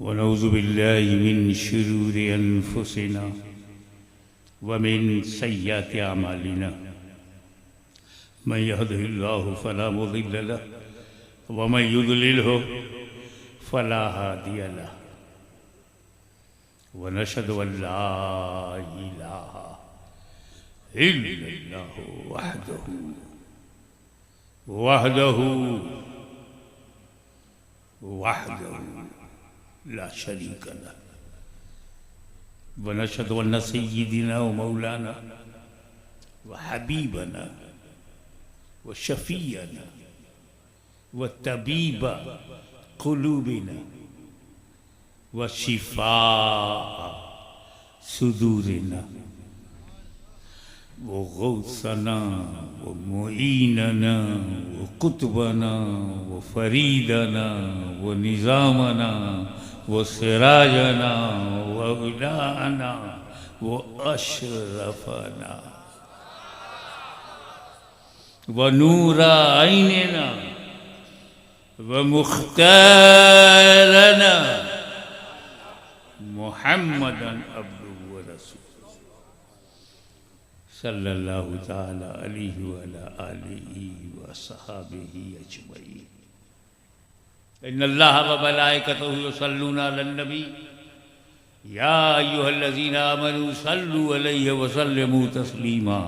वनऊज़ु बिल्लाहि मिन शुरूरि अनफुसिना व मिन सय्यिआति अमालिना मन यहदिहिल्लाहु फला मुदिल्ल लहु व मन युद्लिलहु फला हादिय लहु व नशहदु अन ला इलाहा इल्लल्लाहु वहदहु ला शरीक लहु व नशहदु अन्न सय्यिदना व मौलाना व हबीबना व शफीअना व तबीब क़ुलूबिना व शिफा सुदूरिना व गौसना व मुईनना व कुतबना व फरीदना व निज़ामना व सिराजना व उलाना व अशरफना व नूरा आइनना व मुख्तारना मुहम्मदन अब्दुहु व रसूलुहु सल्लल्लाहु ताला अलैहि व अला आलिहि व अस्हाबिहि अजमईन। इन्नल्लाह व मलाइकतहु युसल्लूना अलन नबी या अय्युहल्लज़ीना आमनू सल्लु अलैहि व सल्लिमू तस्लीमा।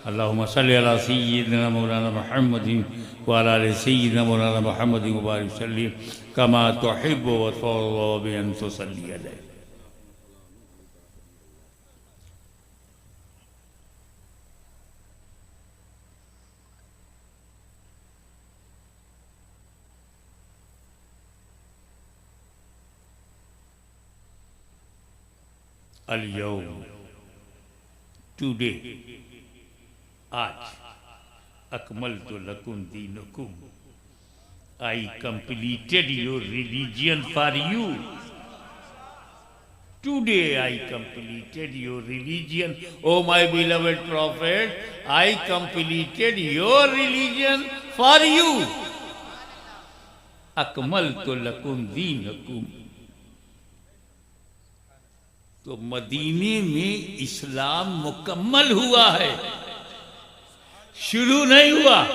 अल्लाहुम्मा सल्लि अला सय्यिदिना मौलाना मुहम्मदिन व अला आलि सय्यिदिना मौलाना मुहम्मदिन व बारिक वसल्लिम कमा तुहिब्बु व तुर्ज़ा बि अन तुसल्ली अलैहि। अल-यौम टुडे आज अकमलतु लकुम दीनकुम I completed your religion for you. Today I completed your religion. Oh my beloved Prophet, I completed your religion for you. अकमलतु लकुम दीनकुम। तो मदीने में इस्लाम मुकम्मल हुआ है, शुरू नहीं हुआ।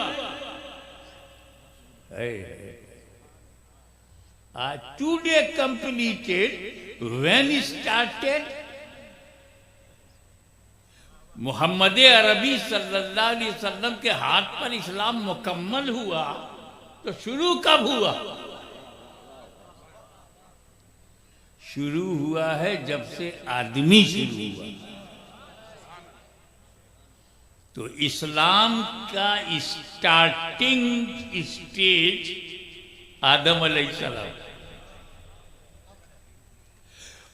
Today completed, when started? Mohammad अरबी सल्लल्लाहु अलैहि वसल्लम के हाथ पर इस्लाम मुकम्मल हुआ, तो शुरू कब हुआ? शुरू हुआ है जब से आदमी शुरू हुआ। तो इस्लाम का स्टार्टिंग स्टेज आदम अलैहिस्सलाम,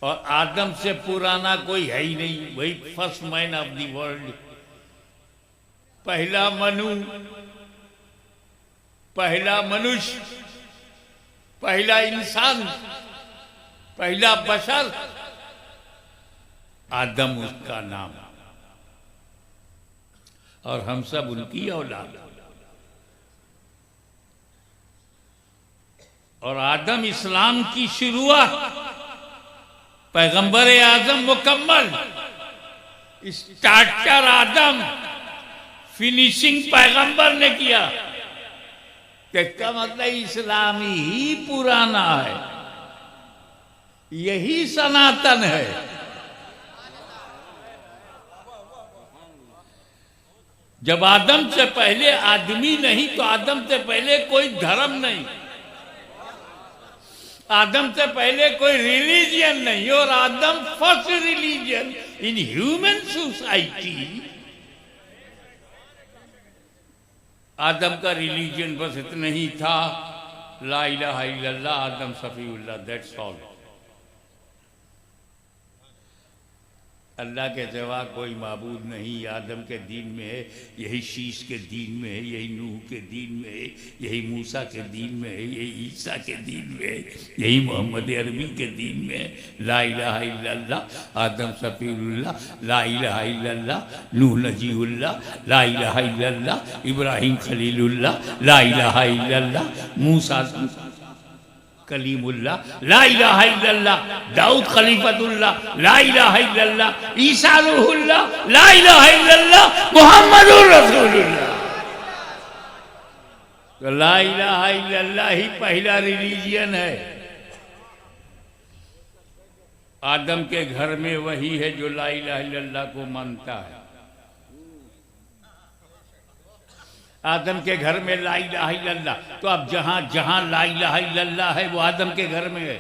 और आदम से पुराना कोई है ही नहीं, वही first man of the world, पहला मनुष्य, पहला इंसान, पहला बशर, आदम उसका नाम, और हम सब उनकी औलाद। और आदम इस्लाम की शुरुआत, पैगंबर आजम मुकम्मल, स्टार्टर आदम, फिनिशिंग पैगंबर ने किया। इसका मतलब इस्लाम ही पुराना है, यही सनातन है। जब आदम से पहले आदमी नहीं, तो आदम से पहले कोई धर्म नहीं, आदम से पहले कोई रिलीजियन नहीं, और Adam first religion in human society. Adam का रिलीजियन बस इतना ही था, ला इलाहा इल्लल्लाह आदम सफीउल्लाह, दैट्स ऑल। अल्लाह के सिवा कोई माबूद नहीं, आदम के दीन में है, यही शीश के दीन में है, यही नूह के दीन में है, यही मूसा के दीन में है, यही ईसा के दीन में है, यही मोहम्मद अरबी के दीन में है। ला इलाहा इल्लल्लाह आदम सफीउल्लाह, ला इलाहा इल्लल्लाह नूह नजीउल्लाह, ला इलाहा इल्लल्लाह इब्राहिम खलीलुल्लाह, ला इलाहा इल्लल्लाह मूसा कलीमुल्लाह, ला इलाहा इल्लल्लाह, दाऊद खलीफतुल्लाह, ला इलाहा इल्लल्लाह, ईसा रूहुल्लाह, ला इलाहा इल्लल्लाह, मुहम्मदुर रसूलुल्लाह। तो ला इलाहा इल्लल्लाह ही पहला रिलीजियन है। आदम के घर में वही है जो ला इलाहा इल्लल्लाह को मानता है। आदम के घर में ला इलाहा इल्लल्लाह, तो अब जहां जहां ला इलाहा इल्लल्लाह है वो आदम के घर में है।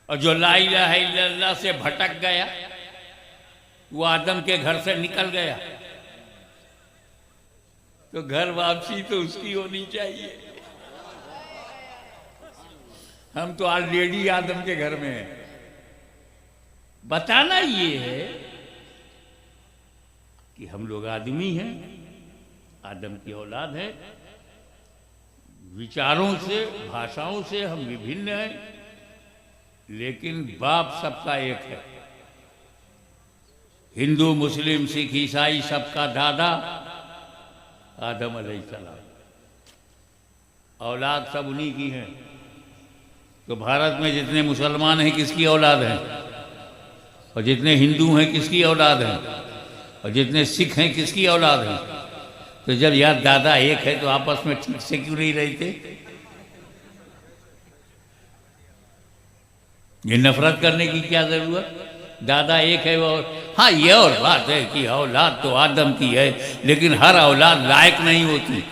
और जो ला इलाहा इल्लल्लाह से भटक गया वो आदम के घर से निकल गया, तो घर वापसी तो उसकी होनी चाहिए। हम तो ऑलरेडी आदम के घर में हैं। बताना ये है कि हम लोग आदमी हैं, आदम की औलाद है, विचारों से भाषाओं से हम विभिन्न हैं, लेकिन बाप सबका एक है। हिंदू मुस्लिम सिख ईसाई सबका दादा आदम अलैहिस्सलाम, औलाद सब उन्हीं की है। तो भारत में जितने मुसलमान हैं किसकी औलाद हैं, और जितने हिंदू हैं किसकी औलाद हैं, और जितने सिख हैं किसकी औलाद हैं। तो जब यार दादा एक है तो आपस में ठीक से क्यों नहीं रहते? ये नफरत करने की क्या जरूरत? दादा एक है और हाँ ये और बात है कि औलाद तो आदम की है, लेकिन हर औलाद लायक नहीं होती।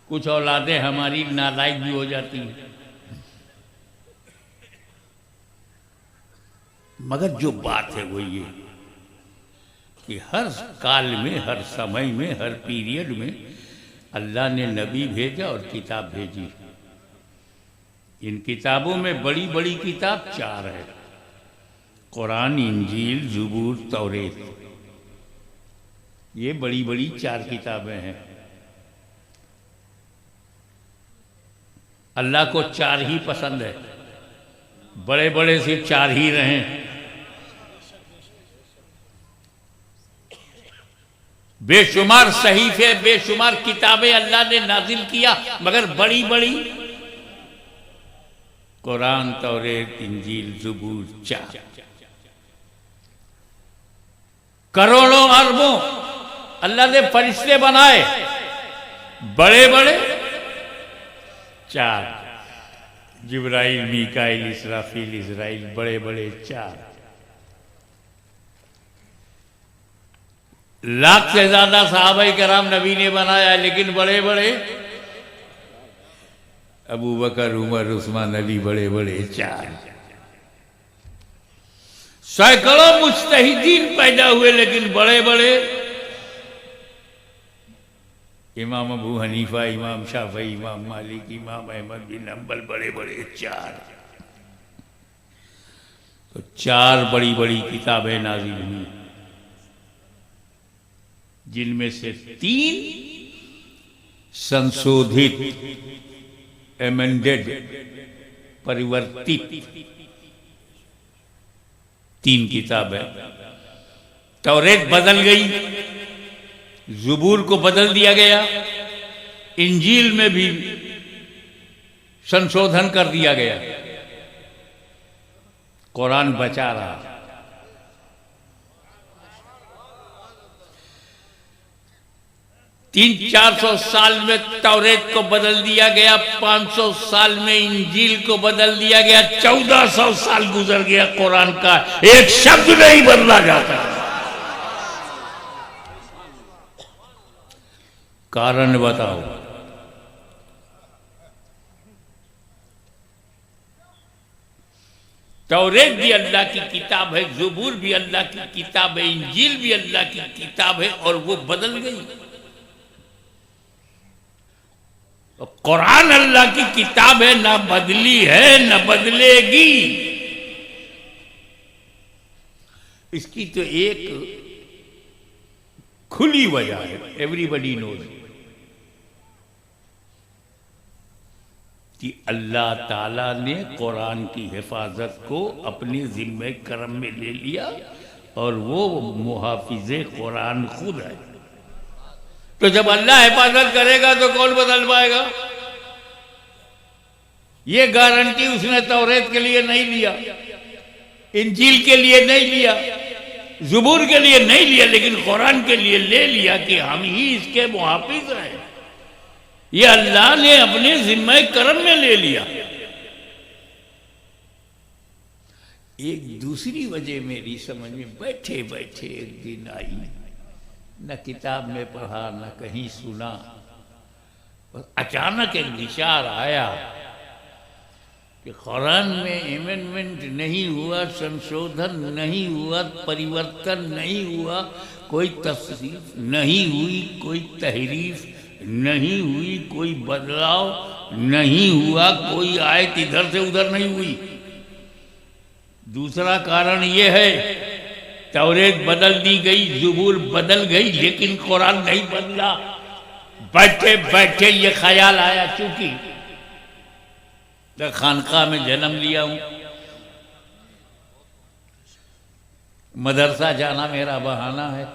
कुछ औलादें हमारी नालायक भी हो जाती हैं। मगर जो बात है वो ये कि हर काल में, हर समय में, हर पीरियड में अल्लाह ने नबी भेजा और किताब भेजी। इन किताबों में बड़ी बड़ी किताब 4 है: कुरान, इंजील, ज़बूर, तौरेत। ये बड़ी बड़ी 4 किताबें हैं। अल्लाह को 4 ही पसंद है, बड़े बड़े सिर्फ 4 ही रहें। बेशुमार सहीफे, बेशुमार किताबें अल्लाह ने नाजिल किया, मगर बड़ी बड़ी कुरान, तौरेत, इंजील, ज़बूर 4। करोड़ों अरबों अल्लाह ने फरिश्ते बनाए, बड़े बड़े 4। जिब्राइल, मीकाइल, इसराफील, इज़राइल, बड़े बड़े 4। लाख से ज्यादा सहाबाए किराम नबी ने बनाया, लेकिन बड़े बड़े अबू बकर, उमर, उस्मान, अली, बड़े बड़े 4। सैकड़ों मुज्तहिदीन पैदा हुए, लेकिन बड़े बड़े इमाम अबू हनीफा, इमाम शाफई, इमाम मालिक, इमाम अहमद बिन हंबल, बड़े बड़े 4। तो 4 बड़ी बड़ी किताबें नाज़िल हुई, जिनमें से 3 संशोधित, एमेंडेड, परिवर्तित 3 किताबें। तौरेत बदल गई, ज़बूर को बदल दिया गया, इंजील में भी संशोधन कर दिया गया, कुरान बचा रहा। 300-400 साल में तौरेत को बदल दिया गया, 500 साल में इंजील को बदल दिया गया, 1400 साल गुजर गया, कुरान का एक शब्द नहीं बदला जाता। कारण बताओ? तौरेत भी अल्लाह की किताब है, ज़बूर भी अल्लाह की किताब है, इंजील भी अल्लाह की किताब है, और वो बदल गई। कुरान अल्लाह की किताब है, ना बदली है ना बदलेगी। इसकी तो एक खुली वजह है, एवरीबडी नोज, कि अल्लाह ताला ने कुरान की हिफाजत को अपने जिम्मे करम में ले लिया, और वो मुहाफिज़े कुरान खुद है। तो जब अल्लाह हिफाजत करेगा तो कौन बदल पाएगा? ये गारंटी उसने तौरेत के लिए नहीं लिया, इंजील के लिए नहीं लिया, ज़बूर के लिए नहीं लिया, लेकिन कुरान के लिए ले लिया कि हम ही इसके मुहाफिज हैं। ये अल्लाह ने अपने जिम्मे करम में ले लिया। एक दूसरी वजह मेरी समझ में बैठे बैठे एक दिन आई, न किताब में पढ़ा न कहीं सुना, अचानक एक विचार आया कि कुरान में अमेंडमेंट नहीं हुआ, संशोधन नहीं हुआ, परिवर्तन नहीं हुआ, कोई तफसीर नहीं हुई, कोई तहरीफ नहीं हुई, कोई बदलाव नहीं हुआ, कोई आयत इधर से उधर नहीं हुई। दूसरा कारण ये है, तौरेत बदल दी गई, ज़बूर बदल गई, लेकिन कुरान नहीं बदला। बैठे बैठे ये ख्याल आया, चूंकि खानका में जन्म लिया हूं, मदरसा जाना मेरा बहाना है,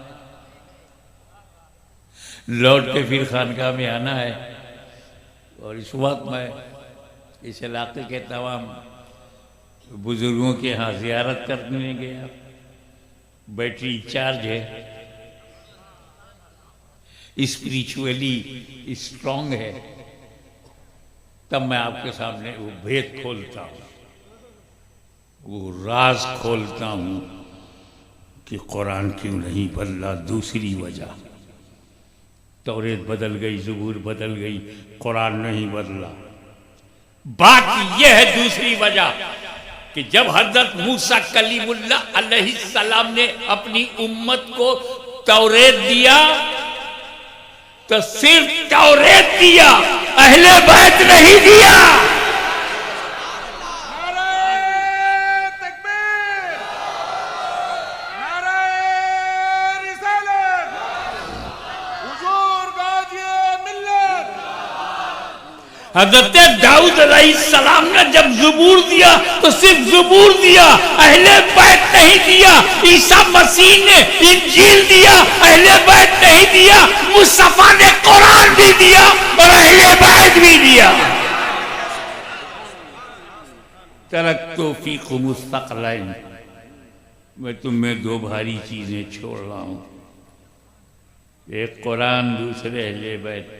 लौट के फिर खानका में आना है। और इस वक्त मैं इस इलाके के तमाम बुजुर्गों के यहाँ ज़ियारत करने गया, बैटरी चार्ज है, स्पिरिचुअली स्ट्रांग है। तब मैं आपके सामने वो भेद खोलता हूँ, वो राज खोलता हूँ कि कुरान क्यों नहीं बदला। दूसरी वजह, तौरेत बदल गई, ज़बूर बदल गई, कुरान नहीं बदला। बात यह है दूसरी वजह कि जब हजरत मूसा कलीमुल्लाह अलैहिस्सलाम ने अपनी उम्मत को तौरेत दिया तो सिर्फ तौरेत दिया, अहले बैत नहीं दिया। हजरत दाऊद अलैहिस्सलाम ने जब ज़बूर दिया तो सिर्फ ज़बूर दिया, अहले बैत नहीं दिया। ईसा मसीह ने इंजील दिया, अहले बैत नहीं दिया। मुस्तफा ने कुरान भी दिया और अहले बैत भी दिया। तरक्तु फीकुम मुस्तक़लैन, मैं तुम्हें दो भारी चीजें छोड़ रहा हूं, एक कुरान, दूसरे अहले बैत।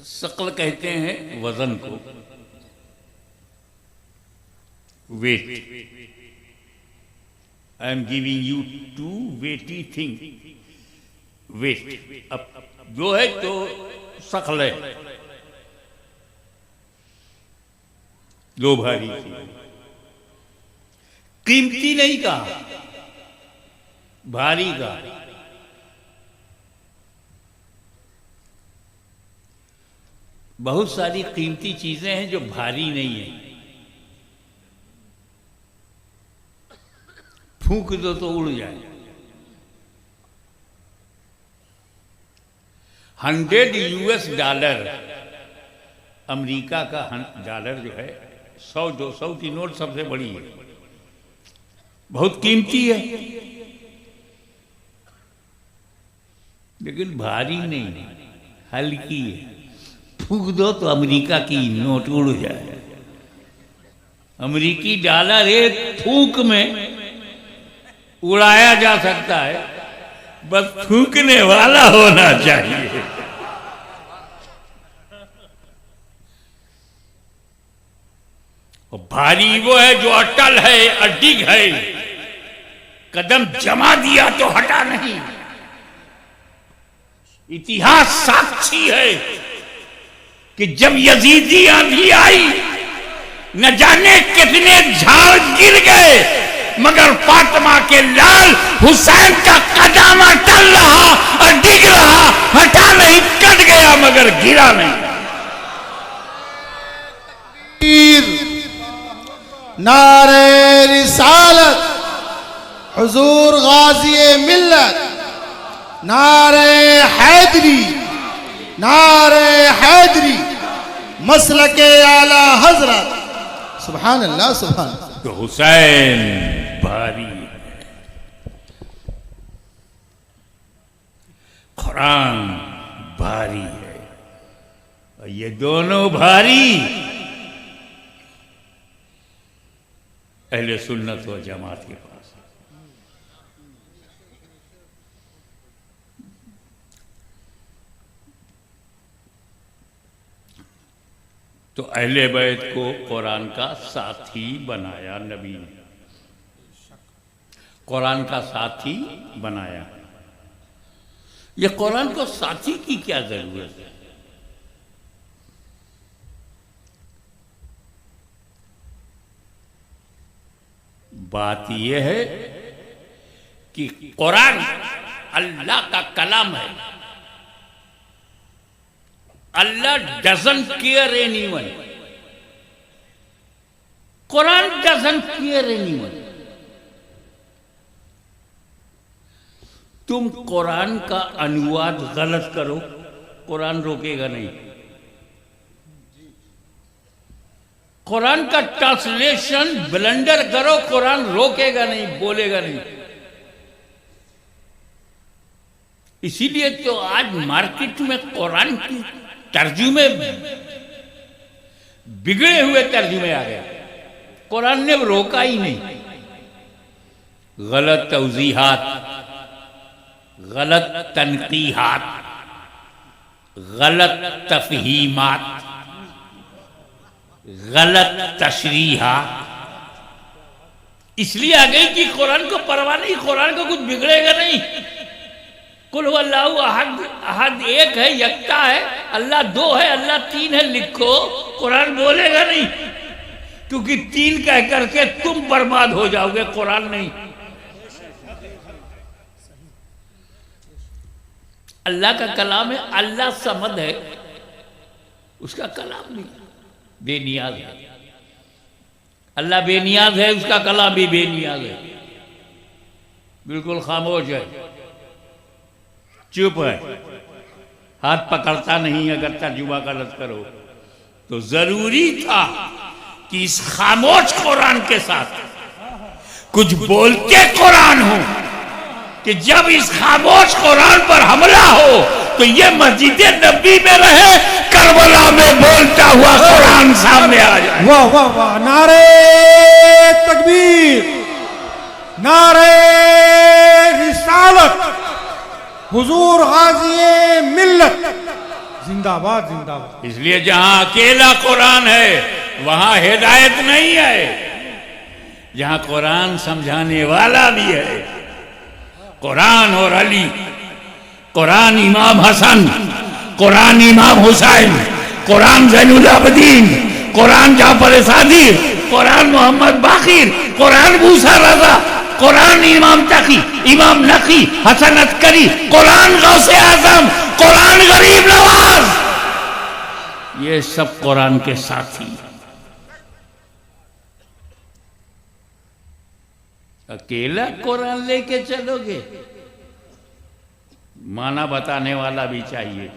शकल कहते हैं वजन को, weight. I am giving you two weighty thing, weight. अब जो है तो शकल है, दो भारी चीज। कीमती नहीं कहा, भारी का। बहुत सारी कीमती चीजें हैं जो भारी नहीं है, फूंक दो तो उड़ जाए। 100 US डॉलर, अमेरिका का डॉलर जो है, 100-200 की नोट सबसे बड़ी है, बहुत कीमती है, लेकिन भारी नहीं, हल्की है। फूंक दो तो अमेरिका की नोट उड़ जाए। अमेरिकी डॉलर एक फूंक में उड़ाया जा सकता है, बस फूंकने वाला होना चाहिए। और भारी वो है जो अटल है, अडिग है, कदम जमा दिया तो हटा नहीं। इतिहास साक्षी है कि जब यजीदी आंधी आई, न जाने कितने झाड़ गिर गए, मगर फातिमा के लाल हुसैन का कदम टल रहा और डिग रहा, हटा नहीं, कट गया मगर गिरा नहीं। नारे रिसालत हुजूर गाज़ी मिल्लत, नारे हैदरी, नारे हैदरी, मसलके आला हजरत। सुभान अल्लाह, सुभान अल्लाह। तो हुसैन भारी है, कुरान भारी है, ये दोनों भारी अहले सुन्नत व जमात के पास। तो अहले बैत को कुरान का साथी बनाया नबी ने, कुरान का साथी बनाया। ये कुरान को साथी की क्या जरूरत है? बात यह है कि कुरान अल्लाह का कलाम है। Allah doesn't care anyone, Quran doesn't care anyone. तुम कुरान का अनुवाद गलत करो, कुरान रोकेगा नहीं। कुरान का ट्रांसलेशन ब्लंडर करो, कुरान रोकेगा नहीं, बोलेगा नहीं। इसीलिए तो आज मार्केट में कुरान की तर्जुमे बिगड़े हुए तर्जुमे आ गए, कुरान ने रोका ही नहीं। गलत तौजीहात, गलत तनकीहात, गलत तफहीमात, गलत तशरीहा इसलिए आ गई कि कुरान को परवाह नहीं, कुरान को कुछ बिगड़ेगा नहीं। कुल हुवल्लाहु अहद, अहद एक है, यक्ता है, अल्लाह दो है, अल्लाह तीन है लिखो, कुरान बोलेगा नहीं, क्योंकि तीन कह करके तुम बर्बाद हो जाओगे, कुरान नहीं। अल्लाह का कलाम है, अल्लाह समद है, उसका कलाम नहीं, बेनियाज है। अल्लाह बेनियाज है, उसका कलाम भी बेनियाज है, बिल्कुल खामोश है, चुप है, हाथ पकड़ता नहीं अगर तर्जुमा गलत करो। तो जरूरी था कि इस खामोश कुरान के साथ कुछ बोलते कुरान हो, कि जब इस खामोश कुरान पर हमला हो तो ये मस्जिद नबी में रहे, करबला में बोलता हुआ कुरान सामने आ जाए। वाह वाह वाह, नारे तकबीर, नारे रिसालत, हुजूर गाज़ी मिल्लत, जिंदाबाद जिंदाबाद। इसलिए जहां अकेला कुरान है वहां हिदायत नहीं है, जहां कुरान समझाने वाला भी है, कुरान और अली, कुरान इमाम हसन, कुरान इमाम हुसैन, कुरान ज़ैनुल आबिदीन, कुरान जाफर सादिक, कुरान मोहम्मद बाकिर, कुरान मूसा रज़ा, कुरान इमाम तकी, इमाम नकी, हसन अस्करी, कुरान गौसे आजम, कुरान गरीब नवाज, ये सब कुरान के साथी। अकेला कुरान लेके चलोगे, माना बताने वाला भी चाहिए।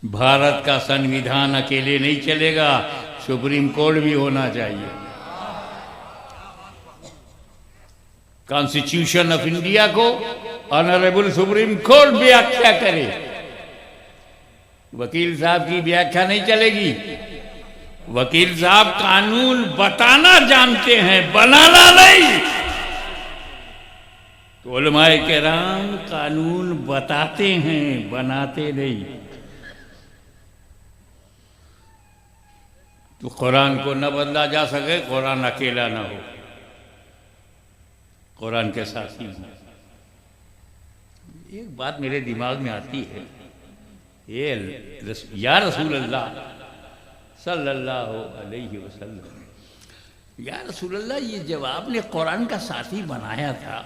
भारत का संविधान अकेले नहीं चलेगा, सुप्रीम कोर्ट भी होना चाहिए। कॉन्स्टिट्यूशन ऑफ इंडिया को ऑनरेबल सुप्रीम कोर्ट व्याख्या करे, वकील साहब की व्याख्या नहीं चलेगी। वकील साहब कानून बताना जानते हैं, बनाना नहीं। तो उलमाए किराम कानून बताते हैं, बनाते नहीं। तो कुरान को न बदला जा सके, कुरान अकेला ना हो, कुरान के साथ ही हो। एक बात मेरे दिमाग में आती है, ये या रसूल अल्लाह सल्लल्लाहु अलैहि वसल्लम, या रसूल अल्लाह, ये जब आपने कुरान का साथी बनाया था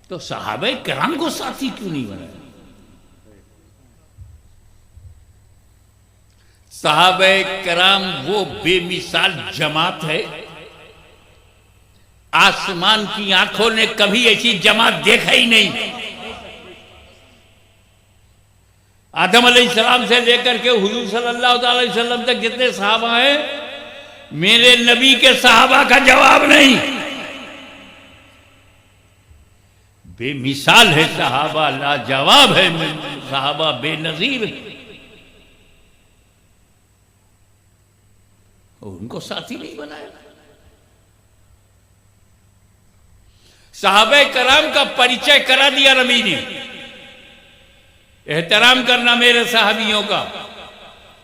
तो सहाबे किराम को साथी क्यों नहीं बनाया? सहाबे किराम वो बेमिसाल जमात है, आसमान की आंखों ने कभी ऐसी जमात देखा ही नहीं। आदम अलैहिस्सलाम से लेकर के हुजूर सल्लल्लाहु अलैहि वसल्लम तक जितने सहाबा हैं, मेरे नबी के सहाबा का जवाब नहीं। बेमिसाल है सहाबा, लाजवाब है सहाबा, बेनजीर। और उनको साथी नहीं बनाया। सहाबे कराम का परिचय करा दिया नबी ने। एहतराम करना मेरे साहबियों का,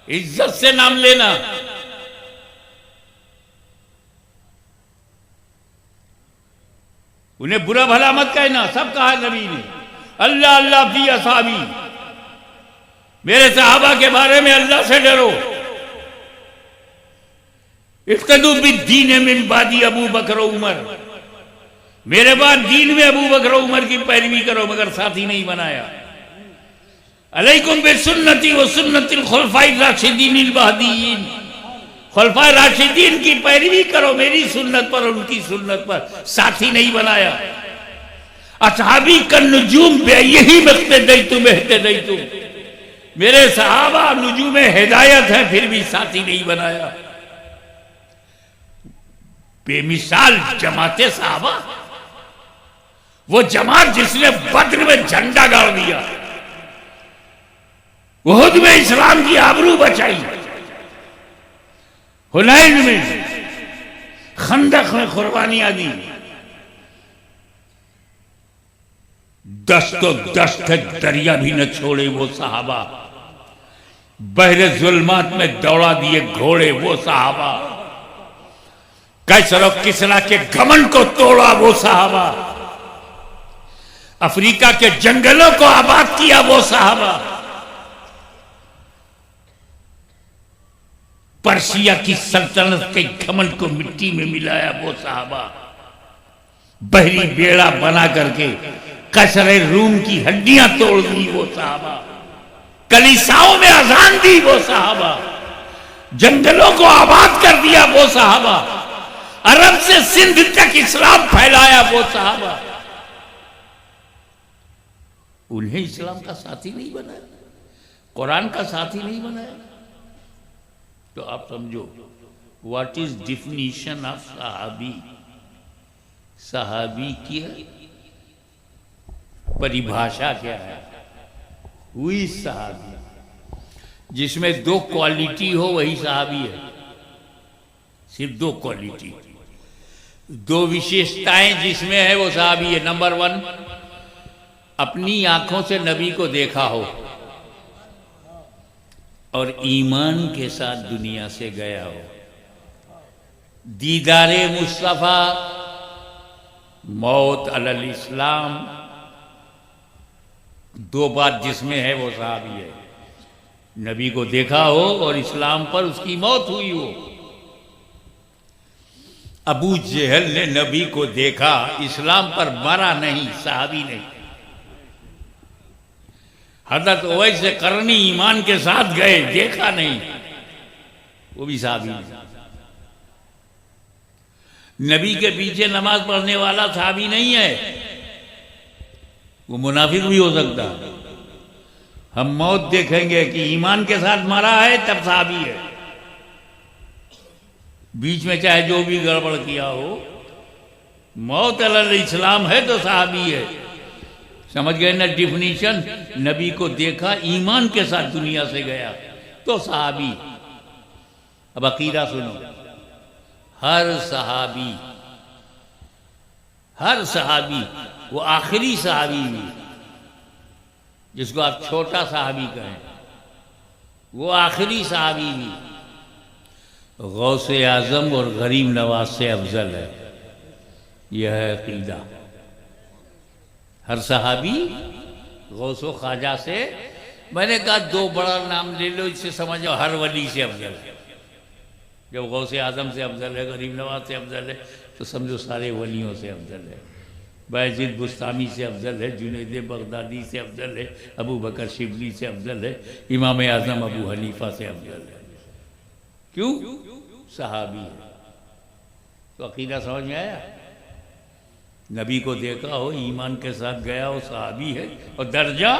इज्जत से नाम लेना। उन्हें बुरा भला मत कहना, सब कहा नबी ने। अल्लाह अल्लाह फी असहाबी, मेरे सहाबा के बारे में अल्लाह से डरो। इख्तदू बिद्दीन मिन बादी अबू बकर उमर, मेरे बाद दीन में अबू बकर उमर की पैरवी करो, मगर साथी नहीं बनाया। अलैकुम बिसुन्नती व सुन्नतिल खुलफाए राशिदीन महदीयीन, खुलफाए राशिदीन की पैरवी करो, मेरी सुन्नत पर, उनकी सुन्नत पर, साथी नहीं बनाया। असहाबी का नुजूम बे यही मक़्तदैतुम इह्तदैतुम, मेरे सहाबा नुजूम हिदायत है, फिर भी साथी नहीं बनाया। बेमिसाल जमाते सहाबा, वो जमात जिसने बद्र में झंडा गाड़ दिया, उहुद में इस्लाम की आबरू बचाई, हुनैन में, खंदक में कुर्बानियां दी, दस्तो दस्त दरिया भी न छोड़े वो सहाबा, बहरे जुल्मात में दौड़ा दिए घोड़े वो सहाबा, कैसर और किसरा के घमंड को तोड़ा वो सहाबा, अफ्रीका के जंगलों को आबाद किया वो सहाबा, पर्शिया की सल्तनत के घमंड को मिट्टी में मिलाया वो सहाबा, बहरी बेड़ा बना करके कसरे रूम की हड्डियां तोड़ दी वो सहाबा, कलीसाओं में अजान दी वो सहाबा, जंगलों को आबाद कर दिया वो सहाबा, अरब से सिंध तक इस्लाम फैलाया वो सहाबा। उन्हें इस्लाम का साथी नहीं बनाया, कुरान का साथी नहीं बनाया। तो आप समझो, व्हाट इज डिफिनीशन ऑफ सहाबी। सहाबी की परिभाषा क्या है? हुई सहाबी, जिसमें दो क्वालिटी हो वही सहाबी है। सिर्फ दो क्वालिटी, दो विशेषताएं जिसमें है वो सहाबी है। नंबर 1, अपनी आंखों से नबी को देखा हो और ईमान के साथ दुनिया से गया हो। दीदारे मुस्तफा, मौत अलल इस्लाम, दो बात जिसमें है वो सहाबी है। नबी को देखा हो और इस्लाम पर उसकी मौत हुई हो। अबू जहल ने नबी को देखा, इस्लाम पर मरा नहीं, सहाबी नहीं। हज़रत उवैस करनी ईमान के साथ गए, देखा नहीं, वो भी सहाबी नहीं। नबी के पीछे नमाज पढ़ने वाला सहाबी नहीं है, वो मुनाफिक भी हो सकता है। हम मौत देखेंगे कि ईमान के साथ मरा है तब सहाबी है। बीच में चाहे जो भी गड़बड़ किया हो, मौत अलल इस्लाम है तो सहाबी है। समझ गए ना डिफिनीशन? नबी को देखा, ईमान के साथ दुनिया से गया तो सहाबी। अब अकीदा सुनो, हर सहाबी वो आखिरी सहाबी भी, जिसको आप छोटा सहाबी कहें, वो आखिरी सहाबी भी गौसे आजम और गरीब नवाज से अफजल है। यह है अकीदा। हर सहाबी गौसो ख्वाजा से, मैंने कहा दो बड़ा नाम ले लो, इससे समझो हर वली से अफजल है। जब गौसे आजम से अफजल है, गरीब नवाज से अफजल है, तो समझो सारे वलियों से अफजल है। बायजीद बुस्तामी से अफजल है, जुनैद बगदादी से अफजल है, अबू बकर शिबली से अफजल है, इमाम आज़म अबू हनीफा से अफजल है। क्यों? सहाबी है। तो अकीदा समझ में आया? नबी को देखा हो, ईमान के साथ गया हो, सहाबी है, और दर्जा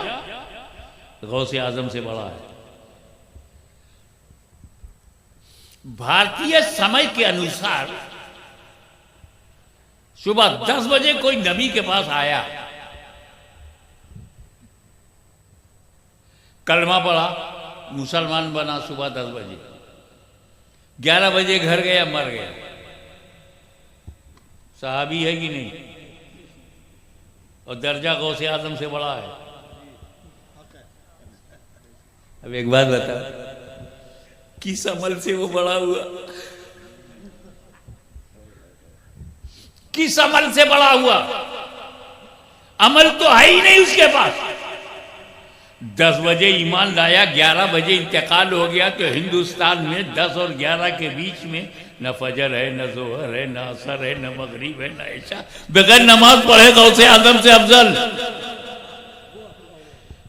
गौसे आजम से बड़ा है। भारतीय समय के अनुसार सुबह 10 बजे कोई नबी के पास आया, कलमा पढ़ा, मुसलमान बना सुबह 10 बजे। 11 बजे घर गया, मर गया। सहाबी है कि नहीं? और दर्जा गौसे आजम से बड़ा है। अब एक बात बता, किस अमल से वो बड़ा हुआ? किस अमल से बड़ा हुआ? अमल तो है ही नहीं उसके पास। 10 बजे ईमान लाया, 11 बजे इंतकाल हो गया। तो हिंदुस्तान में 10 और 11 के बीच में न फजर है, न जोहर है, न असर है, न मगरिब है, न ऐशा। बगैर नमाज पढ़े गौसे आजम से अफजल,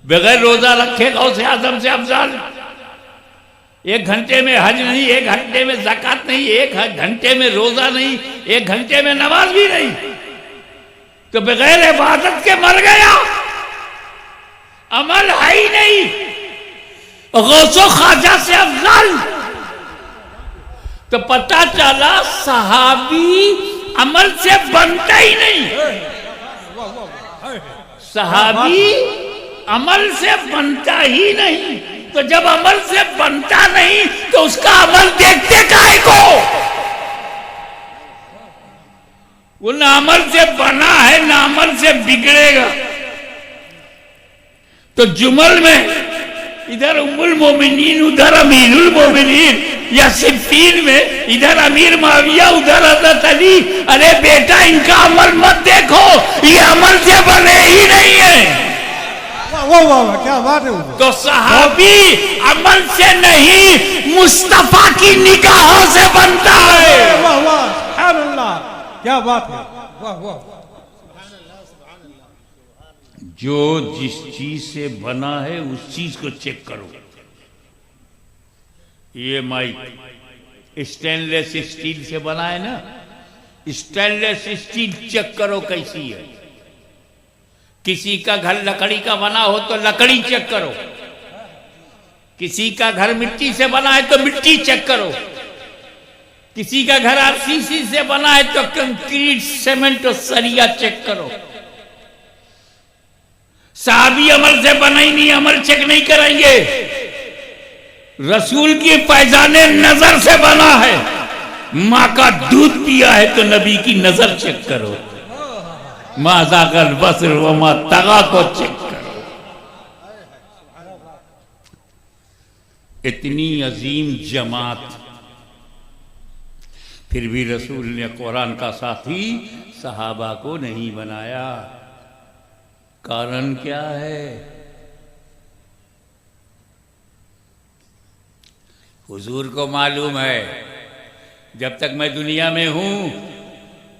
बगैर रोजा रखे गौसे आजम से अफजल। 1 घंटे में हज नहीं, 1 घंटे में ज़कात नहीं, 1 घंटे में रोजा नहीं, 1 घंटे में नमाज भी नहीं, तो बगैर इबादत के मर गया। अमल है ही नहीं। गौसो ख्वाजा से अफजल। तो पता चला सहाबी अमल से बनता ही नहीं। सहाबी अमल से बनता ही नहीं। तो जब अमल से बनता नहीं तो उसका अमल देखते काहे को? वो ना अमल से बना है, ना अमल से बिगड़ेगा। तो जुमल में इधर उम्मुल मोमिनीन, उधर अमीरुल मोमिनीन, या सिफ्फीन में इधर अमीर माविया, उधर हज़रत अली। अरे बेटा, इनका अमल मत देखो, ये अमल से बने ही नहीं है। वाह वाह वाह, क्या बात है। तो सहाबी अमल से नहीं, मुस्तफा की निगाहों से बनता है। वाह वाह, सुभान अल्लाह, क्या बात है। वाह वाह। जो जिस चीज से बना है उस चीज को चेक करो। ये माइक स्टेनलेस स्टील से बना है ना, स्टेनलेस स्टील चेक करो कैसी है। किसी का घर लकड़ी का बना हो तो लकड़ी चेक करो, किसी का घर मिट्टी से बना है तो मिट्टी चेक करो, किसी का घर आरसीसी से बना है तो कंक्रीट, सीमेंट और सरिया चेक करो। सहाबी अमल से बना ही नहीं, अमल चेक नहीं कराएंगे। रसूल की पैजाने नजर से बना है। माँ का दूध पिया है तो नबी की नजर चेक करो। माँ जाकर बसर व माँ तगा को चेक करो। इतनी अजीम जमात, फिर भी रसूल ने कुरान का साथी सहाबा को नहीं बनाया। कारण क्या है? हुजूर को मालूम है जब तक मैं दुनिया में हूं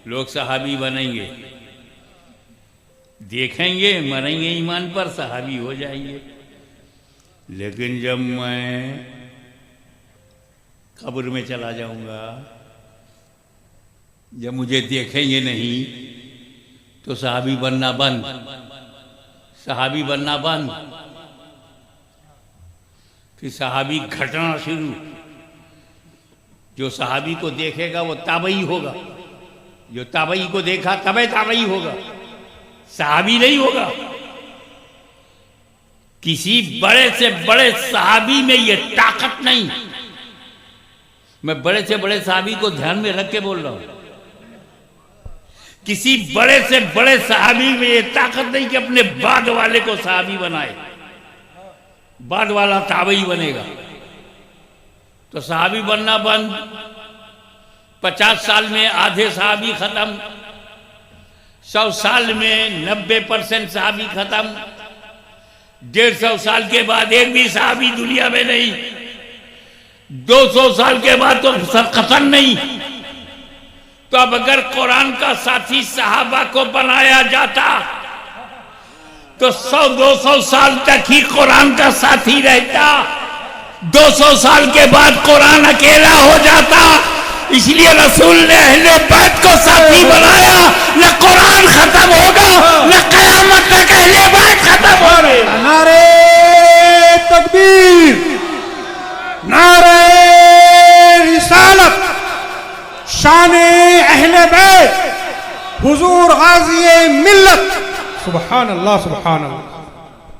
लोग सहाबी बनेंगे, देखेंगे, मरेंगे ईमान पर, सहाबी हो जाएंगे। लेकिन जब मैं कब्र में चला जाऊंगा, जब मुझे देखेंगे नहीं, तो सहाबी बनना बंद, सहाबी बनना बंद। फिर सहाबी घटना शुरू। जो सहाबी को देखेगा वो ताबई होगा, जो ताबई को देखा तबे ताबई होगा, सहाबी नहीं होगा। किसी बड़े से बड़े सहाबी में ये ताकत नहीं। मैं बड़े से बड़े सहाबी को ध्यान में रख के बोल रहा हूं। किसी बड़े से बड़े सहाबी में ये ताकत नहीं कि अपने बाद वाले को सहाबी बनाए, बाद वाला ताबई बनेगा। तो सहाबी बनना बंद। 50 साल में आधे सहाबी खत्म, 100 साल में 90% सहाबी खत्म, 150 साल के बाद एक भी सहाबी दुनिया में नहीं, 200 साल के बाद तो सब खत्म नहीं। तो अब अगर कुरान का साथी सहाबा को बनाया जाता तो 100-200 साल तक ही कुरान का साथी रहता, 200 साल के बाद कुरान अकेला हो जाता। इसलिए रसूल ने अहले बैत को साथी बनाया। न कुरान खत्म होगा, न कयामत तक अहले बैत खत्म हो रहे। नारे तकबीर, नारे रिसालत, शाने अहले बैत, हुजूर गाज़ी मिल्लत। सुभान अल्लाह, सुभान अल्लाह,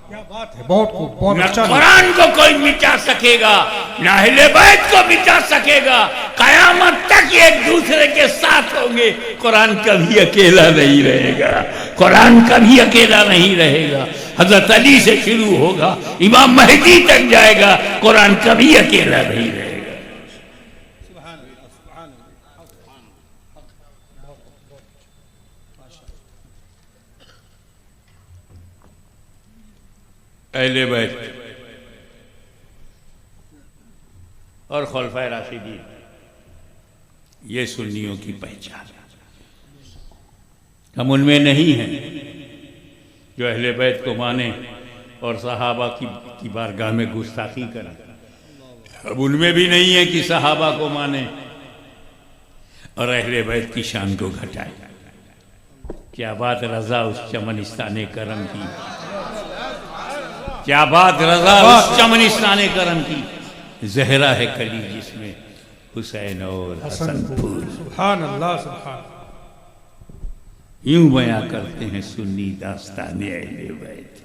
क्या बात है। बहुत खूब, बहुत अच्छा। कुरान को कोई मिटा सकेगा, न अहले बैत को मिटा सकेगा, कयामत तक एक दूसरे के साथ होंगे। कुरान कभी अकेला नहीं रहेगा, कुरान कभी अकेला नहीं रहेगा। हजरत अली से शुरू होगा, इमाम महदी तक जाएगा, कुरान कभी अकेला नहीं रहेगा। अहले बैत और खुलफाए राशिदीन, ये सुन्नियों की पहचान। हम उनमें नहीं हैं जो अहले बैत को माने और सहाबा की बारगाह में गुस्ताखी करें। अब उनमें भी नहीं है कि सहाबा को माने और अहले बैत की शान को घटाए। क्या बात रजा उस चमनिस्ताने करम की, क्या बात रजा उस चमनिस्ताने करम की। जहरा है कली जिसमें हुसैन और हसन फूल। सुभान अल्लाह, सुभान। यूं बयां करते हैं सुन्नी दास्ताने अहले बैत।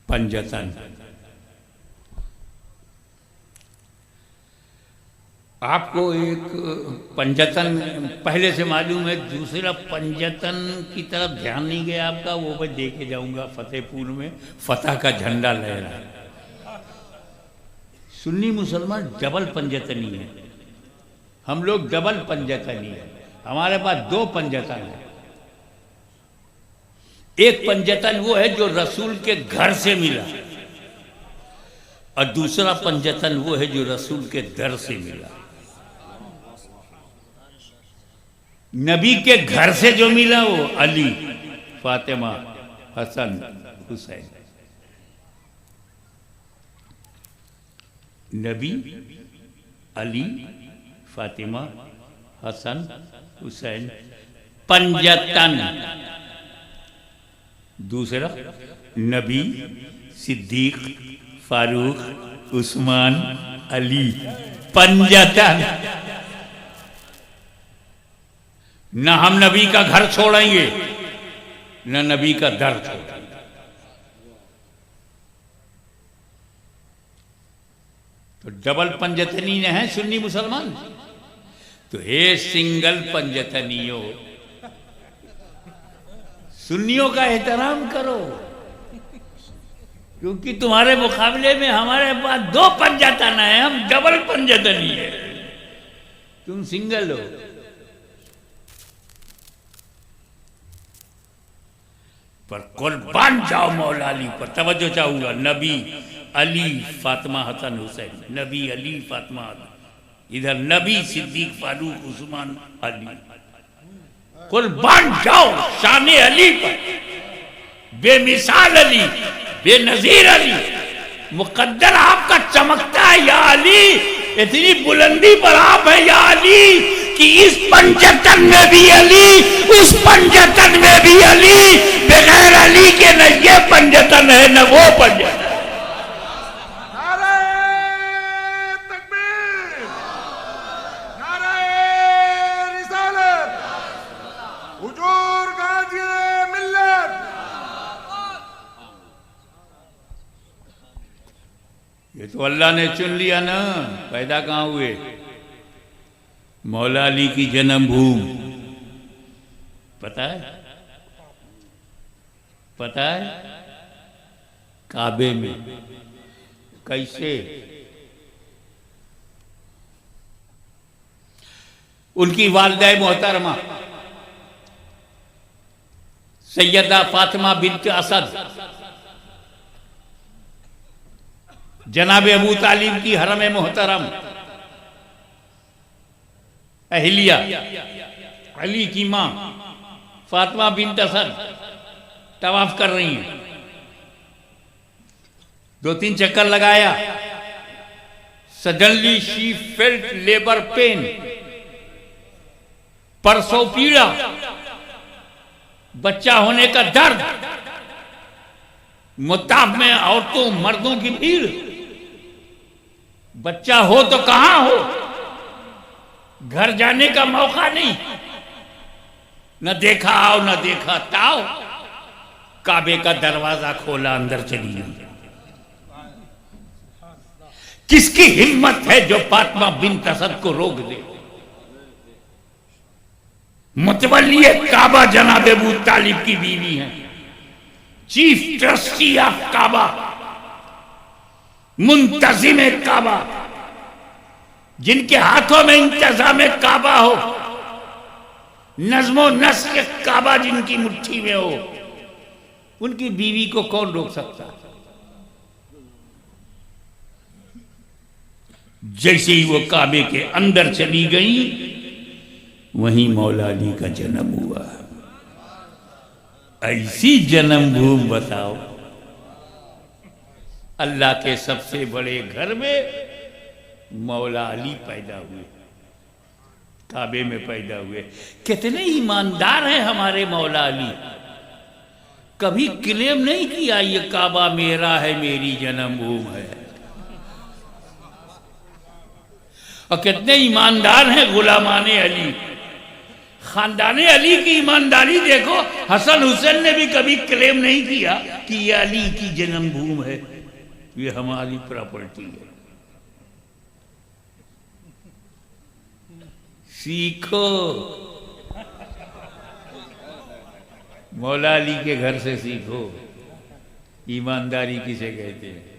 पंजतन, आपको एक पंजतन पहले से मालूम है, दूसरा पंजतन की तरफ ध्यान नहीं गया आपका, वो मैं दे के जाऊंगा। फतेहपुर में फतह का झंडा लहरा है। सुन्नी मुसलमान डबल पंजतनी है, हम लोग डबल पंजतनी है। हमारे पास दो पंजतन है। एक पंजतन वो है जो रसूल के घर से मिला, और दूसरा पंजतन वो है जो रसूल के दर से मिला। नबी के घर से जो मिला वो अली, फातिमा, हसन, हुसैन। नबी, अली, फातिमा, हसन, हुसैन, पंजतन। दूसरा नबी, सिद्दीक, फारूक, उस्मान, अली, पंजतन। न हम नबी का घर छोड़ेंगे, न नबी का दर छोड़ेंगे। तो डबल पंजतनी ने है सुन्नी मुसलमान। तो हे सिंगल पंजतनियों, सुन्नियों का एहतराम करो, क्योंकि तुम्हारे मुकाबले में हमारे पास दो पंजतन है, हम डबल पंजतनी है, तुम सिंगल हो। पर कुर्बान जाओ मौला अली पर। तवज्जो चाहूंगा, नबी, अली, फातिमा, हसन, हुसैन। नबी, अली, फातिमा, इधर नबी, सिद्दीक, फारूक, उस्मान, अली। कुर्बान जाओ शान अली पर, बेमिसाल अली, बेनजीर अली। मुकद्दर आपका चमकता है या अली, इतनी बुलंदी पर आप है या अली कि इस पंजतन में भी अली, उस पंजतन में भी अली। बगैर अली के न ये पंजतन है न वो पंजतन। ये तो अल्लाह ने चुन लिया ना, पैदा कहाँ हुए? मौला अली की जन्मभूमि पता है? पता है? काबे में। कैसे? उनकी वालिदा मोहतरमा सैयदा फातिमा बिन्त असद जनाब अबू तालिब की हरम मोहतरम अहलिया अली की मां फातिमा बिन्त असद तवाफ कर रही हैं। 2-3 चक्कर लगाया। Suddenly she felt labour pain, परसों पीड़ा, बच्चा होने का दर्द, मुताब में औरतों मर्दों की भीड़। बच्चा हो तो कहां हो, घर जाने का मौका नहीं, न देखा आओ न देखा ताओ। काबे का दरवाजा खोला, अंदर चली गई। किसकी हिम्मत है जो फातिमा बिन्त असद को रोक दे? मुतवल्ली काबा जनाब अबू तालिब की बीवी है, चीफ ट्रस्टी ऑफ काबा, मुंतजिम काबा, जिनके हाथों में इंतजाम काबा हो, नज्मो नस्क काबा जिनकी मुट्ठी में हो, उनकी बीवी को कौन रोक सकता? जैसे ही वो काबे के अंदर चली गई, वहीं मौला अली का जन्म हुआ। ऐसी जन्मभूमि बताओ, अल्लाह के सबसे बड़े घर में मौला अली पैदा हुए, काबे में पैदा हुए। कितने ईमानदार हैं हमारे मौला अली, कभी क्लेम नहीं किया ये काबा मेरा है, मेरी जन्मभूमि है। और कितने ईमानदार हैं गुलामाने अली, खानदाने अली की ईमानदारी देखो। हसन हुसैन ने भी कभी क्लेम नहीं किया कि ये अली की जन्मभूमि है, ये हमारी प्रॉपर्टी है। सीखो, मौला अली के घर से सीखो ईमानदारी किसे कहते हैं।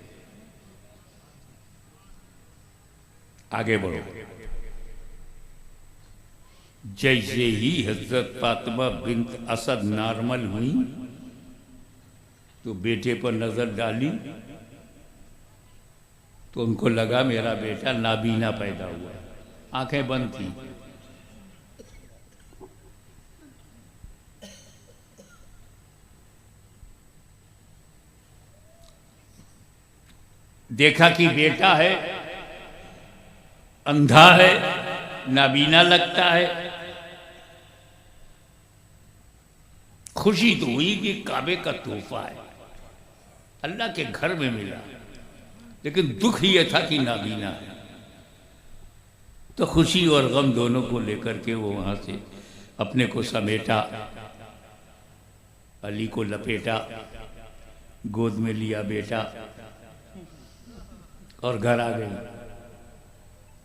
आगे बढ़ो। जैसे ही हजरत फातिमा बिन्त असद नॉर्मल हुई तो बेटे पर नजर डाली तो उनको लगा मेरा बेटा नाबीना पैदा हुआ। आंखें बंद थी। देखा कि बेटा है, अंधा है, नाबीना लगता है। खुशी तो हुई कि काबे का तोहफा है, अल्लाह के घर में मिला, लेकिन दुख यह था कि नाबीना है। तो खुशी और गम दोनों को लेकर के वो वहां से अपने को समेटा, अली को लपेटा, गोद में लिया बेटा और घर आ गई।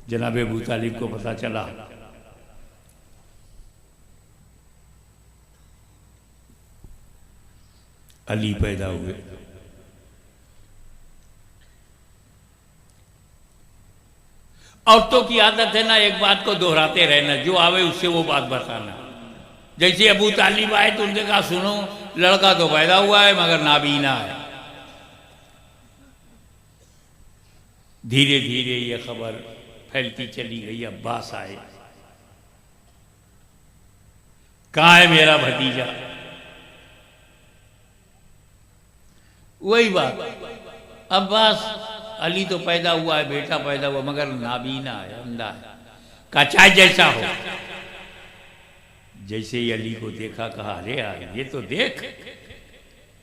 जनाब अबू तालिब को पता चला, अली पैदा हुए। औरतों की आदत है ना, एक बात को दोहराते रहना, जो आवे उससे वो बात बताना। जैसे अबू तालिब आए तो उनसे कहा, सुनो लड़का तो पैदा हुआ है मगर नाबीना है। धीरे धीरे ये खबर फैलती चली गई। अब्बास आए, कहाँ है मेरा भतीजा? वही बात, अब्बास, अली तो पैदा हुआ है, बेटा पैदा हुआ, मगर नाबीना है, अंधा है। कहा चाहे जैसा हो। जैसे ही अली को देखा, कहा अरे यार ये तो देख,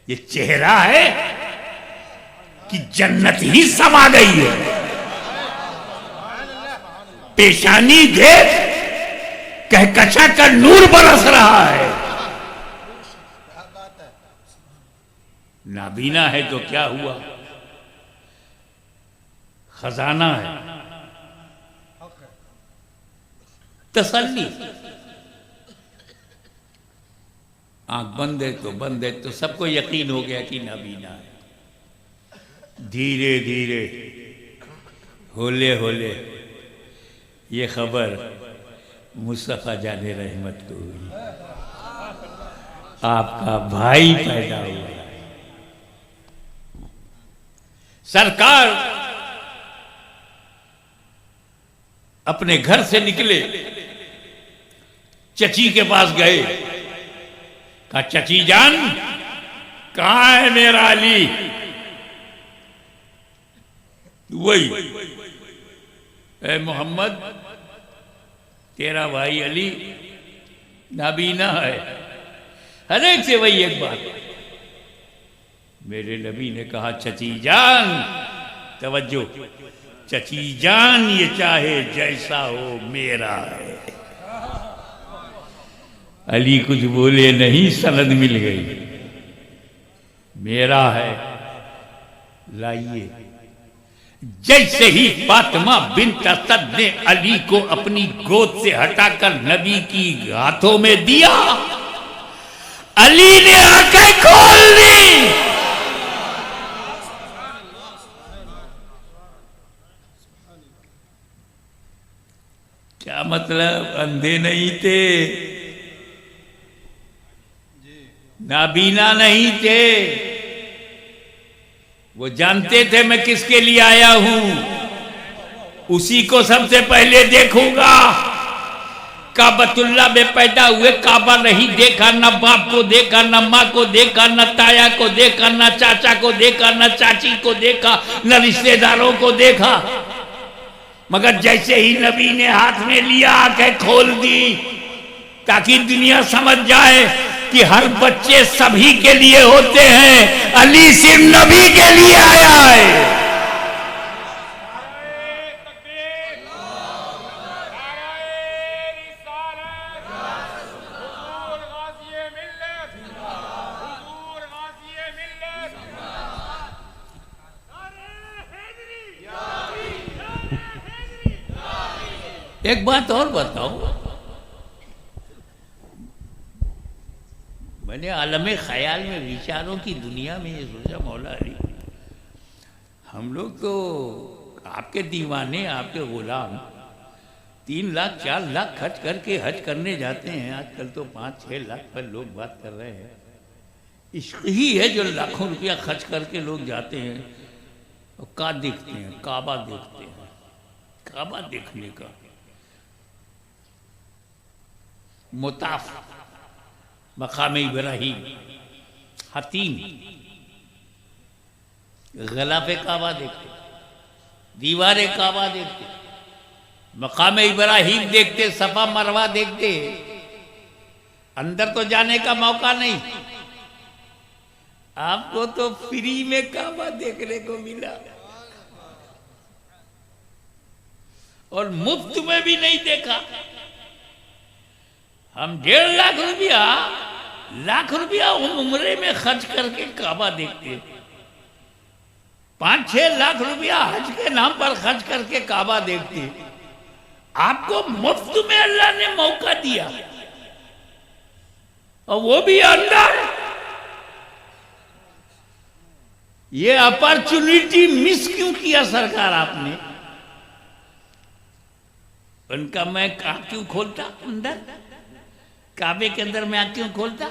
ये चेहरा है कि जन्नत ही समा गई है। पेशानी देख, कहकशा का नूर बरस रहा है। नाबीना है तो क्या हुआ, खजाना है, तसल्ली। आंख बंद है तो बंद है, तो सबको यकीन हो गया कि नाबीना है। धीरे धीरे होले होले ये खबर मुस्तफा जाने रहमत को हुई, आपका भाई पैदा हुआ। सरकार अपने घर से निकले, चची के पास गए, कहा चची जान कहां है मेरा अली? वही, ए मोहम्मद तेरा भाई अली नाबीना है। हर एक से वही एक बात। मेरे नबी ने कहा चची जान, तवज्जो, चची जान ये चाहे जैसा हो मेरा है। अली कुछ बोले नहीं, सनद मिल गई। मेरा है, लाइए। जैसे ही फातिमा बिन्त असद ने अली को अपनी गोद से हटाकर नबी की हाथों में दिया, अली ने आंखें खोल दी। क्या मतलब? अंधे नहीं थे, नाबीना नहीं थे, वो जानते थे मैं किसके लिए आया हूं, उसी को सबसे पहले देखूंगा। काबतुल्लाह में पैदा हुए, काबा नहीं देखा, न बाप को देखा, न माँ को देखा, न ताया को देखा, न चाचा को देखा, न चाची को देखा, न रिश्तेदारों को देखा, मगर जैसे ही नबी ने हाथ में लिया आंखें खोल दी, ताकि दुनिया समझ जाए कि हर बच्चे सभी के लिए होते हैं, अली सिर्फ नबी के लिए आया है। एक बात और बताओ, मैंने आलम ख्याल में, विचारों की दुनिया में ये सोचा, मौला अली, हम लोग तो आपके दीवाने, आपके गुलाम 3 लाख 4 लाख खर्च करके हज करने जाते हैं। आजकल तो 5-6 लाख पर लोग बात कर रहे हैं। इश्क ही है जो लाखों रुपया खर्च करके लोग जाते हैं और का देखते हैं, काबा देखते हैं। काबा देखने का मुताफ, मकाम इब्राहिम, हतीम, गलाफे काबा देखते, दीवारे काबा देखते, मकाम इब्राहिम देखते, सफा मरवा देखते, अंदर तो जाने का मौका नहीं। आपको तो फ्री में काबा देखने को मिला और मुफ्त में भी नहीं देखा। हम 1.5 लाख रुपया उम्रे में खर्च करके काबा देखते, 5-6 लाख रुपया हज के नाम पर खर्च करके काबा देखते। आपको मुफ्त में अल्लाह ने मौका दिया और वो भी अंदर। ये अपॉर्चुनिटी मिस क्यों किया सरकार आपने? उनका मैं क्यों खोलता अंदर, काबे के अंदर मैं क्यों खोलता?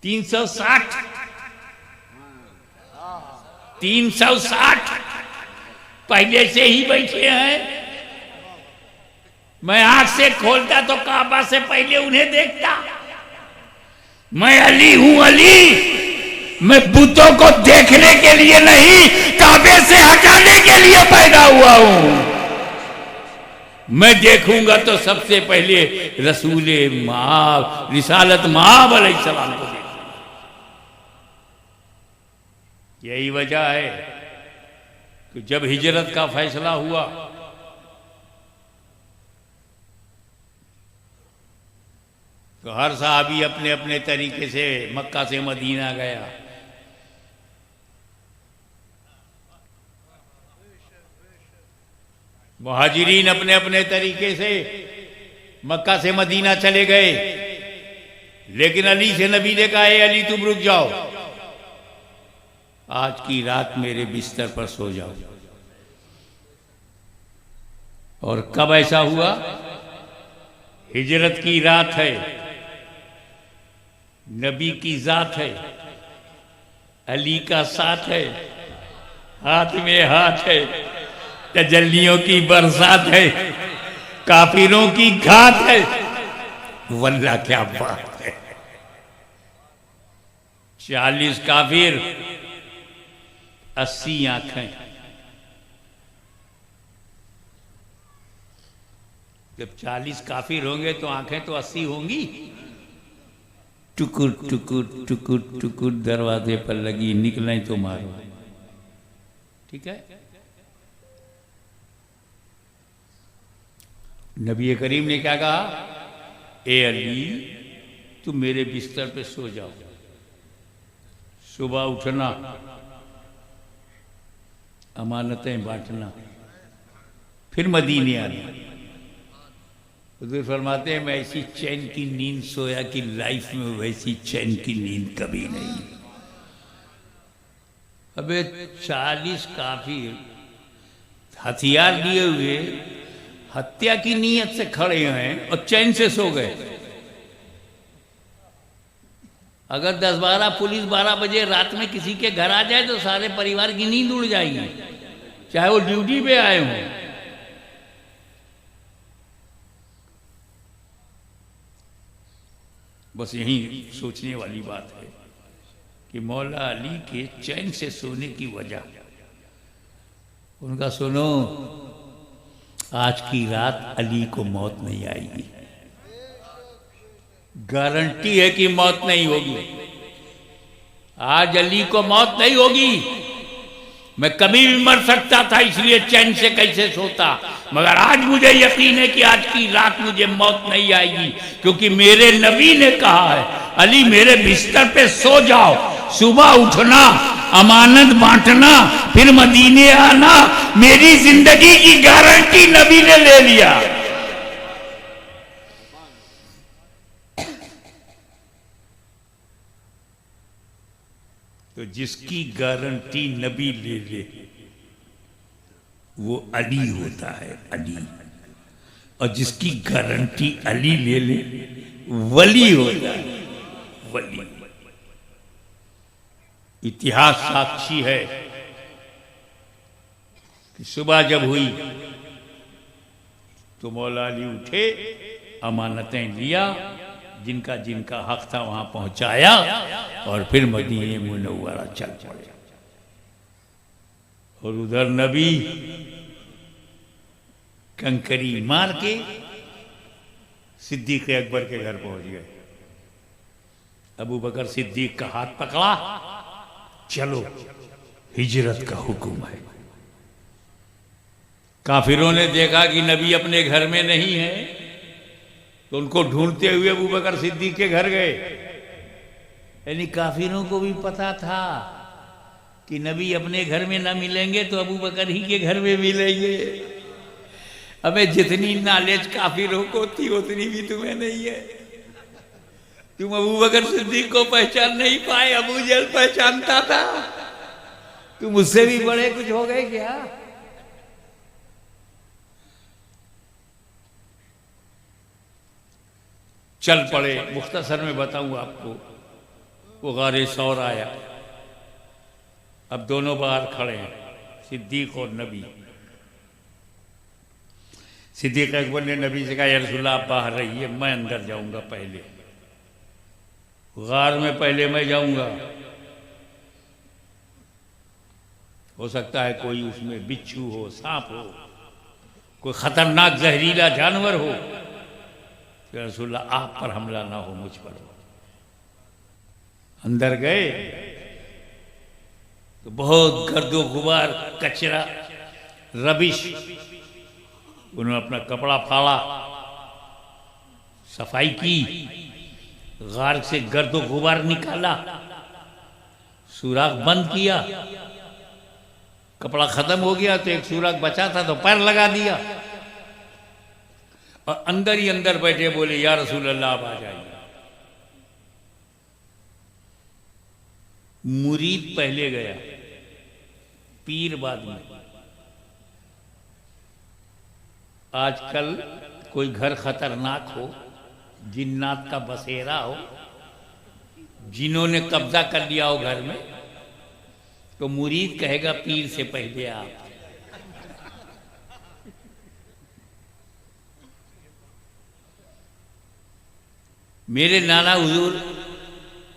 360 पहले से ही बैठे हैं। मैं आंख से खोलता तो काबा से पहले उन्हें देखता। मैं अली हूं, अली। मैं बुतों को देखने के लिए नहीं, काबे से हटाने के लिए पैदा हुआ हूं। मैं देखूंगा तो सबसे पहले रसूले माब, रिसालत माब अलैहिस्सलाम को देखूंगा। यही वजह है कि जब हिजरत का फैसला हुआ तो हर साहबी अपने अपने तरीके से मक्का से मदीना गया। मुहाजिरीन अपने अपने तरीके से मक्का से मदीना चले गए, लेकिन अली से नबी ने कहा, अली तुम रुक जाओ, आज की रात मेरे बिस्तर पर सो जाओ। और कब ऐसा हुआ? हिजरत की रात है, नबी की जात है, अली का साथ है, हाथ में हाथ है, तजल्लियों की बरसात है, काफिरों की घात है। वल्लाह क्या बात है! 40 काफिर, 80 आंखें। जब 40 काफिर होंगे तो आंखें तो 80 होंगी। टुकुर टुकुर टुकुर टुकुर दरवाजे पर लगी, निकले तो मारो। ठीक है। नबी करीम ने क्या कहा? ए अली तुम मेरे बिस्तर पे सो जाओ। सुबह उठना, अमानतें बांटना, फिर मदीने आना। हुजूर फरमाते हैं मैं ऐसी चैन की नींद सोया कि लाइफ में वैसी चैन की नींद कभी नहीं। अबे 40 काफिर हथियार लिए हुए हत्या की नीयत से खड़े हैं और चैन से सो गए। अगर 10-12 पुलिस 12 बजे रात में किसी के घर आ जाए तो सारे परिवार की नींद उड़ जाएगी, चाहे वो ड्यूटी पे आए हों। बस यही सोचने वाली बात है कि मौला अली के चैन से सोने की वजह, उनका सुनो, आज की रात अली को मौत नहीं आएगी, गारंटी है कि मौत नहीं होगी। आज अली को मौत नहीं होगी। मैं कभी भी मर सकता था, इसलिए चैन से कैसे सोता, मगर आज मुझे यकीन है कि आज की रात मुझे मौत नहीं आएगी, क्योंकि मेरे नबी ने कहा है, अली मेरे बिस्तर पे सो जाओ, सुबह उठना, अमानत बांटना, फिर मदीने आना, मेरी जिंदगी की गारंटी नबी ने ले लिया। तो जिसकी गारंटी नबी ले ले वो अली होता है, अली। और जिसकी गारंटी अली ले ले वली होता है, वली। इतिहास साक्षी है कि सुबह जब हुई तो मौला अली उठे, अमानतें लिया, जिनका जिनका हक था वहां पहुंचाया, और फिर मदीने मुनव्वरा चल पड़े। और उधर नबी कंकरी मार के सिद्दीक अकबर के घर पहुंच गए। अबू बकर सिद्दीक का हाथ पकड़ा, चलो हिजरत का हुक्म है। काफिरों ने देखा कि नबी अपने घर में नहीं है, तो उनको ढूंढते हुए अबू बकर सिद्दीक के घर गए। यानी काफिरों को भी पता था कि नबी अपने घर में ना मिलेंगे तो अबू बकर ही के घर में मिलेंगे। अबे जितनी नॉलेज काफिरों को थी उतनी भी तुम्हें नहीं है। तुम अबू बकर सिद्दीक को पहचान नहीं पाए, अबू जहल पहचानता था। तुम उससे भी बड़े कुछ हो गए क्या? चल पड़े। मुख्तसर में बताऊं आपको, वो गारे सौर आया। अब दोनों बाहर खड़े हैं, सिद्दीक और नबी। सिद्दीक अकबर ने नबी से कहा, या रसूलल्लाह आप बाहर रहिए, मैं अंदर जाऊंगा पहले, गार में पहले मैं जाऊंगा। हो सकता है कोई उसमें बिच्छू हो, सांप हो, कोई खतरनाक जहरीला जानवर हो, या रसूलल्लाह आप पर हमला ना हो, मुझ पर हो। अंदर गए तो बहुत गर्दो गुबार, कचरा, रबिश। उन्होंने अपना कपड़ा फाड़ा, सफाई की, गार से गर्दो गुबार निकाला, सुराख बंद किया। कपड़ा खत्म हो गया तो एक सुराख बचा था तो पैर लगा दिया, और अंदर ही अंदर बैठे बोले, या रसूल अल्लाह आप आ जाइए। मुरीद पहले गया, पीर बाद में। आजकल कोई घर खतरनाक हो, जिन्नात का बसेरा हो, जिन्होंने कब्जा कर लिया हो घर में, तो मुरीद कहेगा पीर से पहले आप। मेरे नाना हुजूर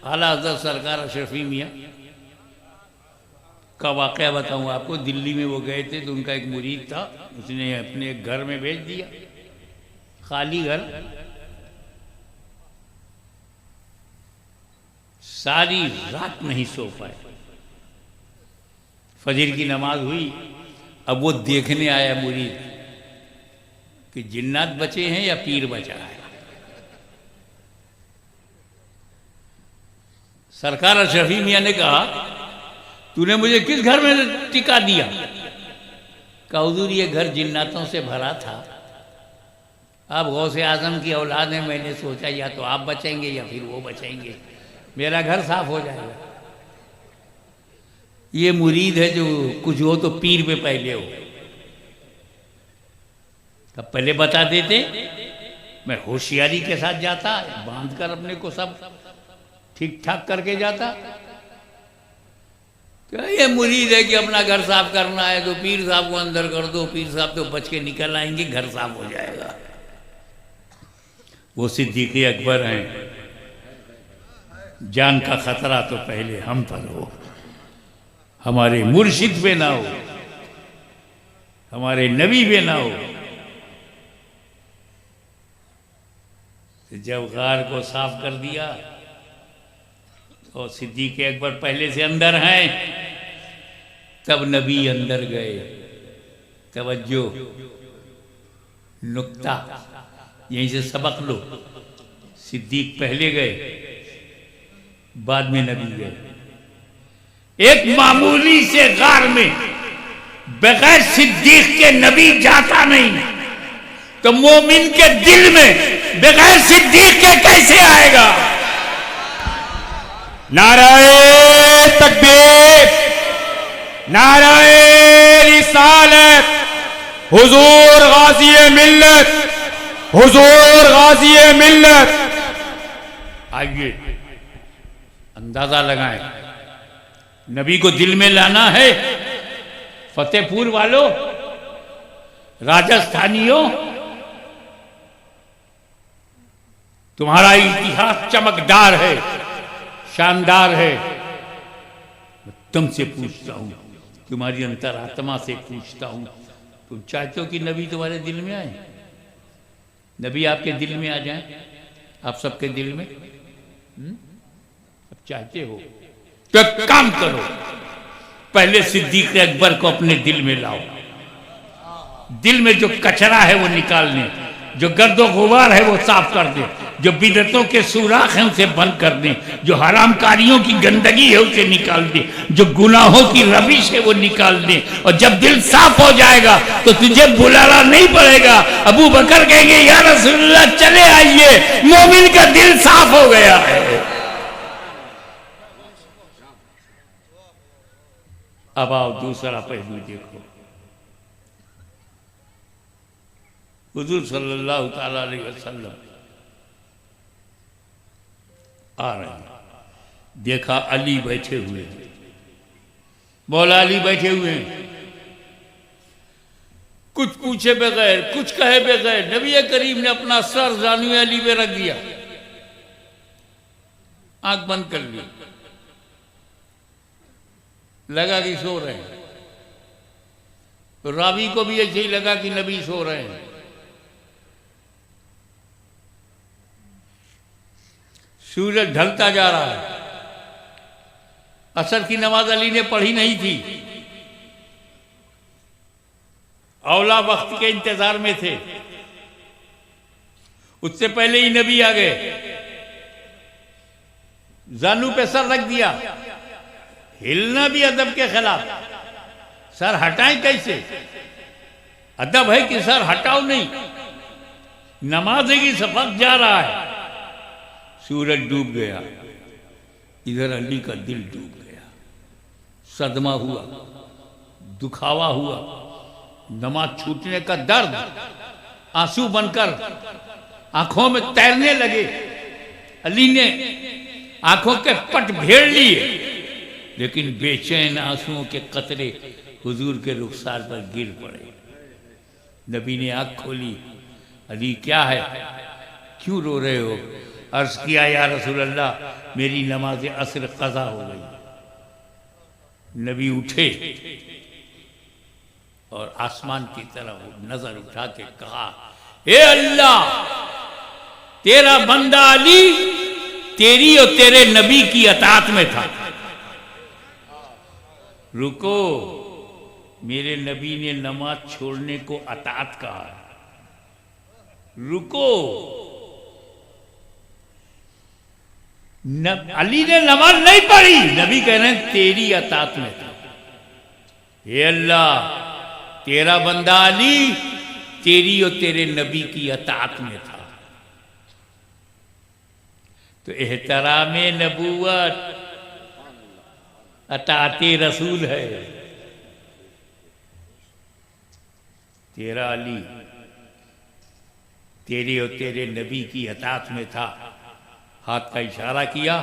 आला हज़रत सरकार अशरफी मियाँ का वाक़या बताऊँ आपको। दिल्ली में वो गए थे तो उनका एक मुरीद था, उसने अपने घर में भेज दिया, खाली घर। सारी रात नहीं सो पाए। फजर की नमाज हुई, अब वो देखने आया मुरीद कि जिन्नात बचे हैं या पीर बचा है। सरकार अशरफी मियाँ ने कहा, तूने मुझे किस घर में टिका दिया? कहा हुजूर ये घर जिन्नातों से भरा था, अब गौसे आजम की औलाद है, मैंने सोचा या तो आप बचेंगे या फिर वो बचेंगे, मेरा घर साफ हो जाएगा। ये मुरीद है जो कुछ हो तो पीर पे पहले हो। तब पहले बता देते, मैं होशियारी के साथ जाता, बांध कर अपने को सब ठीक ठाक करके जाता। क्या ये मुरीद है कि अपना घर साफ करना है तो पीर साहब को अंदर कर दो, पीर साहब तो बच के निकल आएंगे, घर साफ हो जाएगा। वो सिद्दीक़ अकबर हैं, जान का खतरा तो पहले हम पर हो, हमारे मुर्शिद पे ना हो, हमारे नबी पे ना हो। जब गार को साफ कर दिया तो सिद्दीक़ अकबर पहले से अंदर हैं, तब नबी अंदर गए। तवज्जो, नुक्ता, यहीं से सबक लो। सिद्दीक़ पहले गए, बाद में नबी गए। एक मामूली से गार में बगैर सिद्दीक़ के नबी जाता नहीं, तो मोमिन के दिल में बगैर सिद्दीक़ के कैसे आएगा? नाराए तकबीर, नाराए रिसालत, हुजूर गाज़ी मिल्लत, हुजूर गाज़ी मिल्लत। आइए अंदाजा लगाएं, नबी को दिल में लाना है। फतेहपुर वालों, राजस्थानियों, तुम्हारा इतिहास चमकदार है, शानदार है। मैं तुमसे पूछता हूं, तुम्हारी अंतरात्मा से पूछता हूं, तुम चाहते हो कि नबी तुम्हारे दिल में आए? नबी आपके दिल में आ जाए, आप सबके दिल में? अब चाहते हो तो एक काम करो, पहले सिद्दीक़ अकबर को अपने दिल में लाओ। दिल में जो कचरा है वो निकाल दें, जो गर्दो गुबार है वो साफ कर दें, जो बिदअतों के सुराख हैं उसे बंद कर दें, जो हरामकारियों की गंदगी है उसे निकाल दें, जो गुनाहों की रविश है वो निकाल दें। और जब दिल साफ हो जाएगा तो तुझे बुलाना नहीं पड़ेगा। अबू बकर कहेंगे या रसूलुल्लाह चले आइए, मोमिन का दिल साफ हो गया है। अब आओ दूसरा पहलू देखो। हुजूर सल्लल्लाहु ताला अलैहि वसल्लम आ रहे हैं, देखा अली बैठे हुए हैं, मौला अली बैठे हुए हैं, कुछ पूछे बगैर, कुछ कहे बगैर नबी करीम ने अपना सर जानुए अली पे रख दिया, आंख बंद कर ली, लगा कि सो रहे हैं। तो रावी को भी ऐसे ही लगा कि नबी सो रहे हैं। सूरज ढलता जा रहा है, असर की नमाज अली ने पढ़ी नहीं थी, औला वक्त के इंतजार में थे। उससे पहले ही नबी आ गए, जानू पे सर रख दिया। हिलना भी अदब के खिलाफ, सर हटाएं कैसे? अदब है कि सर हटाओ नहीं, नमाज की सफर जा रहा है। सूरज डूब गया, इधर अली का दिल डूब गया, सदमा हुआ, दुखावा हुआ, नमाज छूटने का दर्द आंसू बनकर आंखों में तैरने लगे। अली ने आंखों के पट भेड़ लिए, लेकिन बेचैन आंसुओं के कतरे हुजूर के रुखसार पर गिर पड़े। नबी ने आंख खोली, अली क्या है, क्यों रो रहे हो? अर्ज किया या रसूल अल्लाह मेरी नमाज असर कज़ा हो गई। नबी उठे और आसमान की तरफ नजर उठा के कहा, हे अल्लाह, तेरा बंदा अली तेरी और तेरे नबी की अतात में था। रुको, मेरे नबी ने नमाज छोड़ने को अतात कहा। रुको, अली ने नमाज नहीं पढ़ी, नबी कह रहे हैं तेरी अतात में था। हे अल्लाह, तेरा बंदा अली तेरी और तेरे नबी की अतात में था। तो एहतराम नबूवत अताते रसूल है। तेरा अली तेरे और तेरे नबी की अतात में था। हाथ का इशारा किया,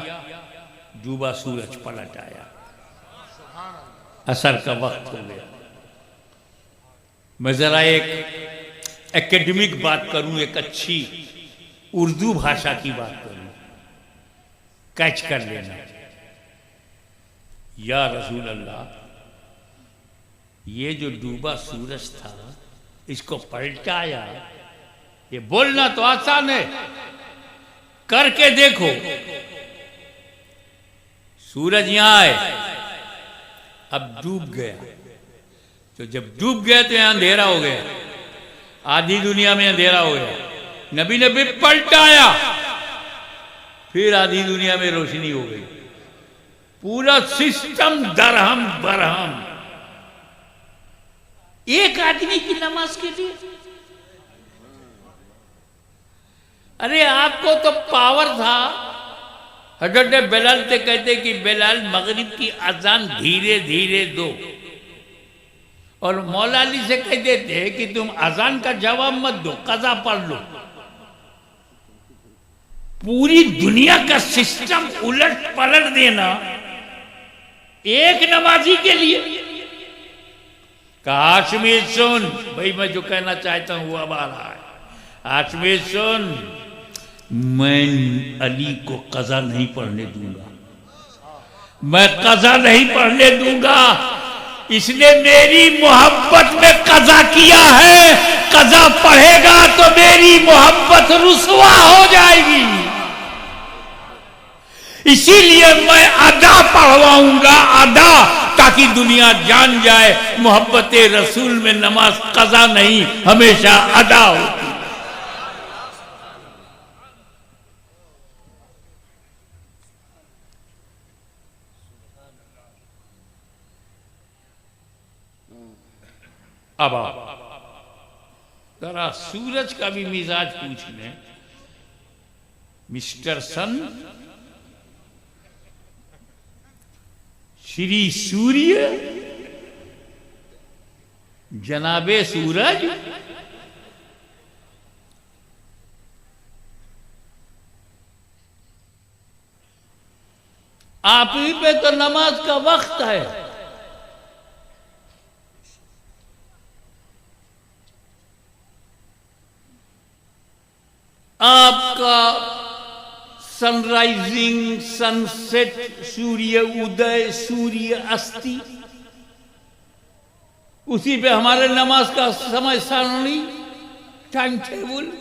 डूबा सूरज पलट आया, असर का वक्त हो गया। मैं जरा एक एकेडमिक बात करूं, एक अच्छी उर्दू भाषा की बात करूं, कैच कर लेना। या रसूल अल्लाह, ये जो डूबा सूरज था इसको पलटाया, ये बोलना तो आसान है, करके देखो। सूरज यहां आए, अब डूब गया, तो जब डूब गया तो यहां अंधेरा हो गया, आधी दुनिया में अंधेरा हो गया। नबी ने भी पलटाया, फिर आधी दुनिया में रोशनी हो गई। पूरा सिस्टम दरहम बरहम एक आदमी की नमाज के लिए। अरे आपको तो पावर था। हजरत बेलाल से कहते कि बेलाल मगरिब की अजान धीरे धीरे दो, और मौला अली से कह देते कि तुम अजान का जवाब मत दो, कज़ा पढ़ लो। पूरी दुनिया का सिस्टम उलट पलट देना एक नमाजी के लिए। काश्मीर सुन भाई, मैं जो कहना चाहता हूं वो अब आ रहा है। आश्मीर सुन, मैं अली को कज़ा नहीं पढ़ने दूंगा, मैं कज़ा नहीं पढ़ने दूंगा। इसने मेरी मोहब्बत में कज़ा किया है, कज़ा पढ़ेगा तो मेरी मोहब्बत रुसवा हो जाएगी। इसीलिए मैं अदा पढ़वाऊंगा, अदा, ताकि दुनिया जान जाए मोहब्बत रसूल में नमाज कज़ा नहीं, हमेशा अदा होती। अब जरा सूरज का भी मिजाज पूछ लें। मिस्टर सन, श्री सूर्य, जनाबे सूरज, आप ही पे तो नमाज का वक्त है। आपका सनराइजिंग, सनसेट, सूर्य उदय, सूर्य अस्ति, उसी पे हमारे नमाज का समय सारणी, टाइम टेबल।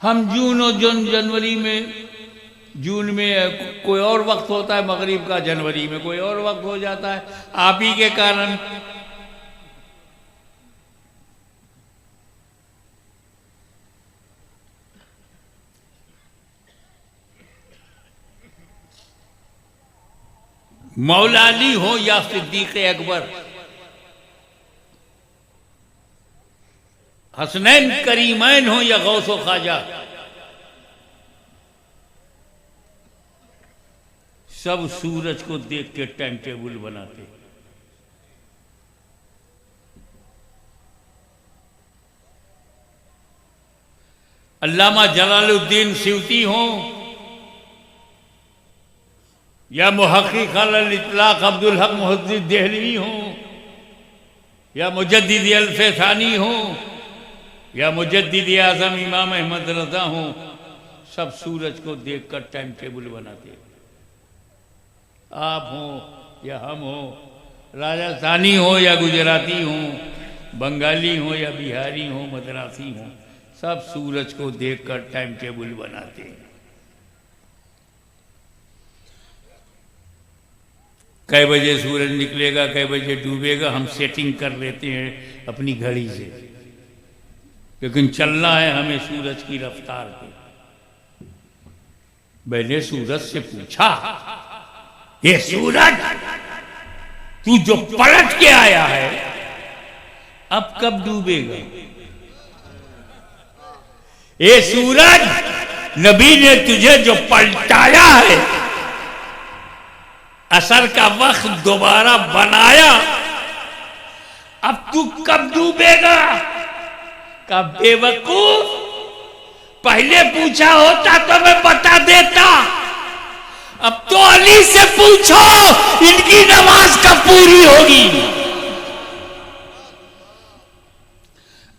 हम जून और जनवरी में, जून में कोई और वक्त होता है मगरिब का, जनवरी में कोई और वक्त हो जाता है, आप ही के कारण। मौला अली हो या सिद्दीक अकबर, हसनैन करीमैन हो या गौसो ख्वाजा, सब सूरज को देख के टाइम टेबल बनाते। अल्लामा जलालुद्दीन सियूती हो या मुहक्किक अल इतलाक अब्दुल हक मुहद्दिस देहलवी हो, या मुजद्दिद अल-फैसानी हो, या मुजद्दिद आज़म इमाम अहमद रज़ा हो, सब सूरज को देखकर टाइम टेबल बनाते। आप हो या हम हो, राजस्थानी हो या गुजराती हो, बंगाली हो या बिहारी हो, मद्रासी हो, सब सूरज को देखकर टाइम टेबल बनाते हैं। कै बजे सूरज निकलेगा, कै बजे डूबेगा, हम सेटिंग कर लेते हैं अपनी घड़ी से, लेकिन चलना है हमें सूरज की रफ्तार पे। मैंने सूरज से पूछा, ये सूरज तू जो पलट के आया है अब कब डूबेगा? ये सूरज, नबी ने तुझे जो पलटाया है, असर का वक्त दोबारा बनाया, अब तू कब डूबेगा? कब बेवकूफ, पहले पूछा होता तो मैं बता देता। अब तो अली से पूछो, इनकी नमाज कब पूरी होगी?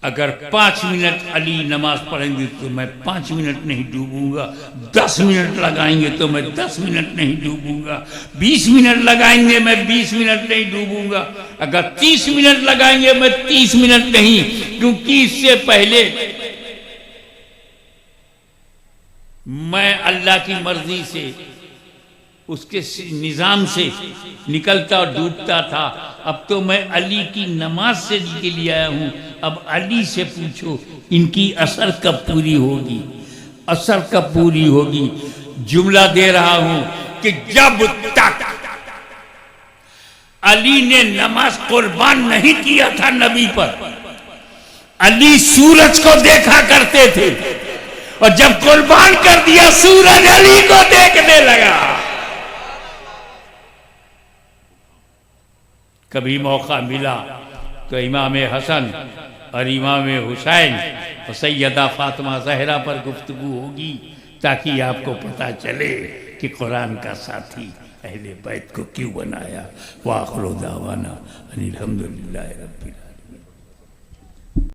अगर 5 मिनट अली नमाज पढ़ेंगे तो मैं 5 मिनट नहीं डूबूंगा, 10 मिनट लगाएंगे तो मैं 10 मिनट नहीं डूबूंगा, 20 मिनट लगाएंगे मैं 20 मिनट नहीं डूबूंगा, अगर 30 मिनट लगाएंगे मैं 30 मिनट नहीं, क्योंकि इससे पहले मैं अल्लाह की मर्जी से, उसके निज़ाम से निकलता और डूबता था। अब तो मैं अली की नमाज से निकल आया हूं। अब अली से पूछो इनकी असर कब पूरी होगी, असर कब पूरी होगी। जुमला दे रहा हूं कि जब तक अली ने नमाज कुर्बान नहीं किया था नबी पर, अली सूरज को देखा करते थे, और जब कुर्बान कर दिया सूरज अली को देखने लगा। कभी मौका मिला तो इमाम हसन और इमाम हुसैन और सैयदा फातिमा ज़हरा पर गुफ्तगू होगी, ताकि आपको पता चले कि कुरान का साथी अहले बैत को क्यों बनाया। वाखिर दावाना अनिल हम्दुलिल्लाहि रब्बिल आलमीन।